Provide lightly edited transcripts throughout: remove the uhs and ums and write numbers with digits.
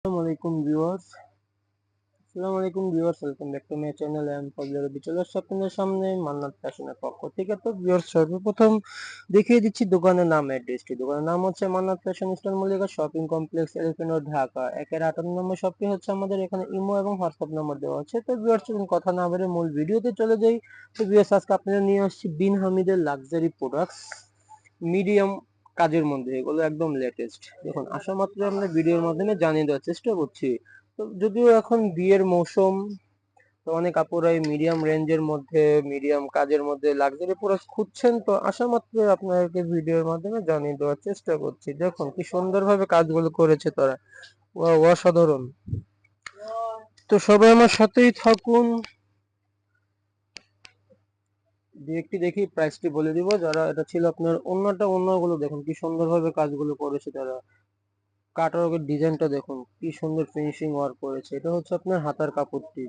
আসসালামু আলাইকুম viewers, welcome back to my channel. আমি পবলিক রবি চলে আসছি আপনাদের সামনে মান্নাত ফ্যাশনের পক্ষ থেকে। তো ভিউয়ার্স, সর্বপ্রথম দেখিয়ে দিচ্ছি দোকানের নাম, অ্যাড্রেসটি। দোকানের নাম হচ্ছে Mannat fashion store, Mallika shopping complex, Elephant Road, Dhaka. 1-58 নম্বর শপটি হচ্ছে আমাদের এখানে। ইমো এবং হোয়াটসঅ্যাপ নাম্বার দেওয়া আছে। তো ভিউয়ার্স, চলুন কথা না বলে মূল ভিডিওতে চলে যাই। তো ভিউয়ার্স, আজকে আপনাদের নিয়ে আসছি বিন হামিদের লাক্সারি প্রোডাক্টস, মিডিয়াম কাজের মধ্যে। এগুলো একদম লেটেস্ট। দেখুন, আসা মাত্র আমরা ভিডিওর মাধ্যমে জানিয়ে দেওয়ার চেষ্টা করছি। তো যদিও এখন বিয়ের মৌসুম, তো অনেক আপুরাই মিডিয়াম রেঞ্জের মধ্যে, মিডিয়াম কাজের মধ্যে লাক্সারি প্রোডাক্ট খুঁজছেন। তো আশা মাত্র আপনাদেরকে ভিডিওর মাধ্যমে জানিয়ে দেওয়ার চেষ্টা করছি। দেখুন কি সুন্দরভাবে কাজগুলো করেছে তারা, অসাধারণ। তো সবাই আমার সাথেই থাকুন। একটি দেখি প্রাইসটি বলে দিব। যারা এটা ছিল আপনার অন্যগুলো দেখুন কি সুন্দরভাবে কাজগুলো করেছে তারা। কাটওয়ার্কের ডিজাইনটা দেখুন কি সুন্দর ফিনিশিং ওয়ার্ক করেছে। এটা হচ্ছে আপনার হাতার কাপড়টি।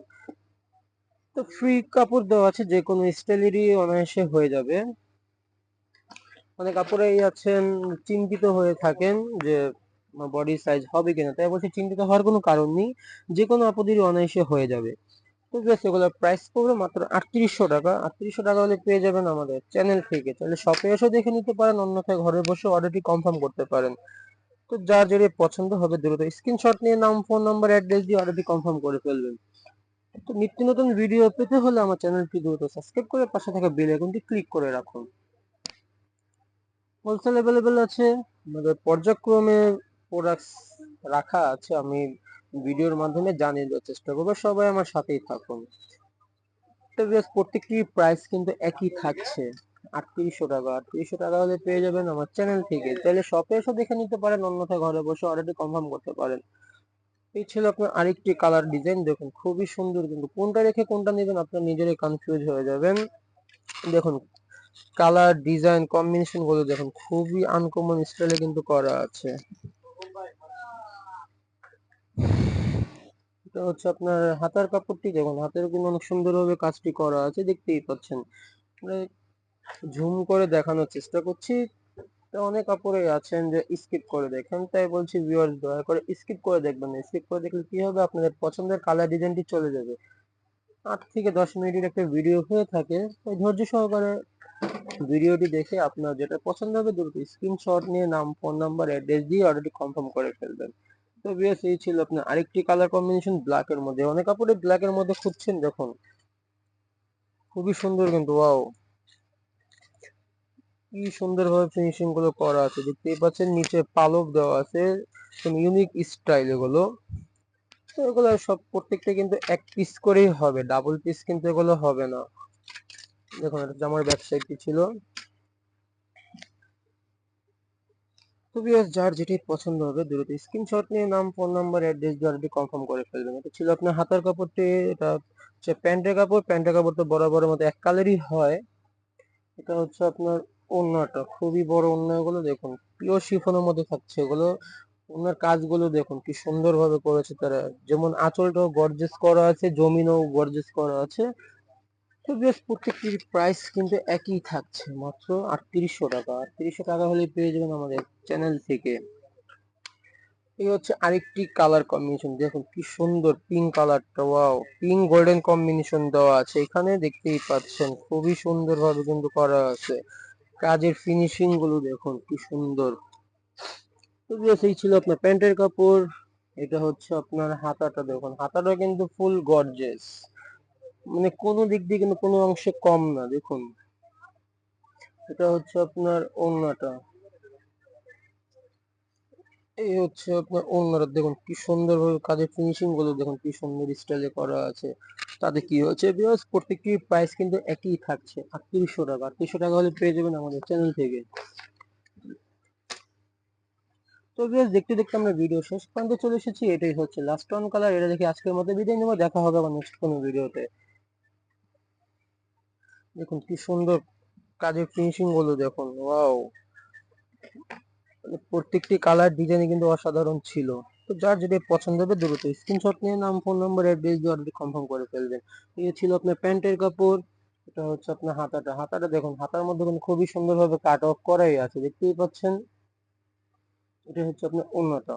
তো ফ্রি কাপড় দেওয়া আছে, যে কোনো স্টাইলেরই অনায়াসে হয়ে যাবে। অনেক কাপড়েই আছেন চিন্তিত হয়ে থাকেন যে বডি সাইজ হবে কিনা, তাই বলছি চিন্তিত হওয়ার কোনো কারণ নেই, যে কোনো আপুদেরই অনায়াসে হয়ে যাবে। তো বেশ, এগুলোর প্রাইস পড়বে মাত্র 3800 টাকা। 3800 টাকা হলে পেয়ে যাবেন আমাদের চ্যানেল থেকে। তাহলে শপে এসে দেখে নিতে পারেন, অন্যথায় ঘরে বসে অর্ডারটি কনফার্ম করতে পারেন। তো যার যেটা পছন্দ হবে দ্রুত স্ক্রিনশট নিয়ে নাম, ফোন নাম্বার, অ্যাড্রেস দিয়ে অর্ডারটি কনফার্ম করে ফেলবেন। তো নিত্য নতুন ভিডিও পেতে হলে আমার চ্যানেলটি দ্রুত সাবস্ক্রাইব করে পাশে থাকা বেল আইকনটি ক্লিক করে রাখুন। হোলসেল অ্যাভেলেবেল আছে, আমাদের পর্যায়ক্রমে প্রোডাক্টস রাখা আছে। আমি ভিডিওর মাধ্যমে জানিয়ে দেওয়ার চেষ্টা করবো, সবাই আমার সাথেই থাকুন। তো বেশ, প্রত্যেকটি প্রাইস কিন্তু একই থাকছে, 3800 টাকা। 3800 টাকা হলে পেয়ে যাবেন আমার চ্যানেল থেকে। তাহলে শপে এসে দেখে নিতে পারেন, অন্যথায় ঘরে বসে অর্ডারটি কনফার্ম করতে পারেন। এই ছিল আপনার আরেকটি কালার ডিজাইন। দেখুন খুবই সুন্দর, কিন্তু কোনটা রেখে কোনটা নেবেন আপনার নিজেরাই কনফিউজ হয়ে যাবেন। দেখুন কালার ডিজাইন কম্বিনেশন গুলো দেখুন, খুবই আনকমন স্টাইলে কিন্তু করা আছে। এটা হচ্ছে আপনার হাতার কাপড়টি। দেখুন হাতের কিন্তু অনেক সুন্দরভাবে কাজটি করা আছে, দেখতেই পাচ্ছেন। মানে ঝুম করে দেখানোর চেষ্টা করছি। তো অনেক কাপড়ে আছেন যে স্কিপ করে দেখেন, তাই বলছি ভিউয়ার্স, দয়া করে স্কিপ করে দেখবেন না। স্কিপ করে দেখলে কি হবে, আপনাদের পছন্দের কালার ডিজাইনটি চলে যাবে। 8 থেকে 10 মিনিটের একটা ভিডিও হয়ে থাকে, তাই ধৈর্য সহকারে ভিডিওটি দেখে আপনার যেটা পছন্দ হবে দ্রুত স্ক্রিনশট নিয়ে নাম, ফোন নাম্বার, অ্যাড্রেস দিয়ে অর্ডারটি কনফার্ম করে ফেলবেন। তো ভিউয়ার্স, এই ছিল আপনার আরেকটি কালার কম্বিনেশন ব্ল্যাক এর মধ্যে। অনেক কাপড়ে ব্ল্যাক এর মধ্যে খুঁজছেন, দেখুন খুবই সুন্দর কিন্তু, ওয়াও কি সুন্দর ভাবে ফিনিশিং গুলো করা আছে, দেখতেই পাচ্ছেন। নিচে পালক দেওয়া আছে, ইউনিক স্টাইল এগুলো। তো এগুলো সব প্রত্যেকটা কিন্তু এক পিস করেই হবে, ডাবল পিস কিন্তু এগুলো হবে না। দেখুন এটা জামার ব্যাক সাইডটি ছিল। তো ভিউয়ার্স, যার যেটি পছন্দ হবে দ্রুত স্ক্রিনশট নিয়ে নাম, ফোন নাম্বার, অ্যাড্রেস দিয়ে অলরেডি কনফার্ম করে ফেলবেন। এটা ছিল আপনার হাতার কাপড়টি। এটা হচ্ছে প্যান্টের কাপড়। প্যান্টের কাপড় তো বরাবরের মতো এক কালারই হয়। এটা হচ্ছে আপনার ওড়নাটা, খুবই বড় ওড়না। এগুলো দেখুন পিওর শিফনের মধ্যে থাকছে এগুলো। ওনার কাজগুলো দেখুন কি সুন্দর ভাবে করেছে তারা। যেমন আঁচলটাও গর্জেস করা আছে, জমিনও গর্জেস করা আছে। তো বেশ, প্রত্যেকটির প্রাইস কিন্তু একই থাকছে, মাত্র 3800 টাকা। 3800 টাকা হলে পেয়ে যাবেন আমাদের চ্যানেল থেকে। এই হচ্ছে আরেকটি কালার কম্বিনেশন। দেখুন কি সুন্দর পিঙ্ক কালারটা, ওয়াও, পিঙ্ক গোল্ডেন কম্বিনেশন দেওয়া আছে এখানে, দেখতেই পাচ্ছেন খুবই সুন্দর ভাবে কিন্তু করা আছে। কাজের ফিনিশিং গুলো দেখুন কি সুন্দর। তো বেশ, এই ছিল আপনার প্যান্টের কাপড়। এটা হচ্ছে আপনার হাতাটা। দেখুন হাতাটা কিন্তু ফুল গর্জেস, মানে কোনো দিক দিয়ে কিন্তু কোনো অংশে কম না। দেখুন এটা হচ্ছে আপনার ওড়নাটা। এই হচ্ছে আপনার ওড়নাটা। দেখুন কি সুন্দর ভাবে কাজের ফিনিশিং গুলো দেখুন, কি সুন্দর স্টাইলে করা আছে। তাতে কি হচ্ছে ভিউয়ার্স, প্রত্যেকটির প্রাইস কিন্তু একই থাকছে, 3800 টাকা। 3800 টাকা হলে পেয়ে যাবেন আমাদের চ্যানেল থেকে। তো ভিউয়ার্স, দেখতে দেখতে আমরা ভিডিও শেষ পর্যন্ত চলে এসেছি। এটাই হচ্ছে লাস্ট ওয়ান কালার। এটা দেখে আজকের মতো বিদায় নেবো, দেখা হবে আবার নেক্সট কোনো ভিডিওতে। দেখুন কি সুন্দর কাজের ফিনিশিং গুলো দেখুন, ওয়াও। প্রত্যেকটি কালার ডিজাইন কিন্তু অসাধারণ ছিল। তো যার যেটা পছন্দ হবে দ্রুত স্ক্রিনশট নিয়ে নাম, ফোন নাম্বার, অ্যাড্রেস দিয়ে অর্ডারটি কনফার্ম করে ফেলবেন। এই ছিল আপনার প্যান্টের কাপড়। এটা হচ্ছে আপনার হাতাটা। হাতাটা দেখুন, হাতার মধ্যে কিন্তু খুবই সুন্দরভাবে কাট অফ করাই আছে, দেখতেই পাচ্ছেন। এটা হচ্ছে আপনার ওড়নাটা।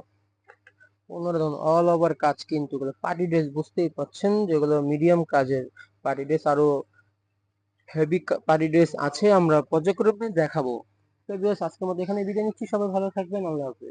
অন্যরকম অল ওভার কাজ, কিন্তু পার্টি ড্রেস বুঝতেই পাচ্ছেন যেগুলো মিডিয়াম কাজের পার্টি ড্রেস। আরো হেভি পার্টি ড্রেস আছে, আমরা পর্যায়ক্রমে দেখাবো। তো ভিউয়ার্স, আজকের মতো এখানে বিদায় নিচ্ছি। সবাই ভালো থাকবেন, আল্লাহ হাফেজ।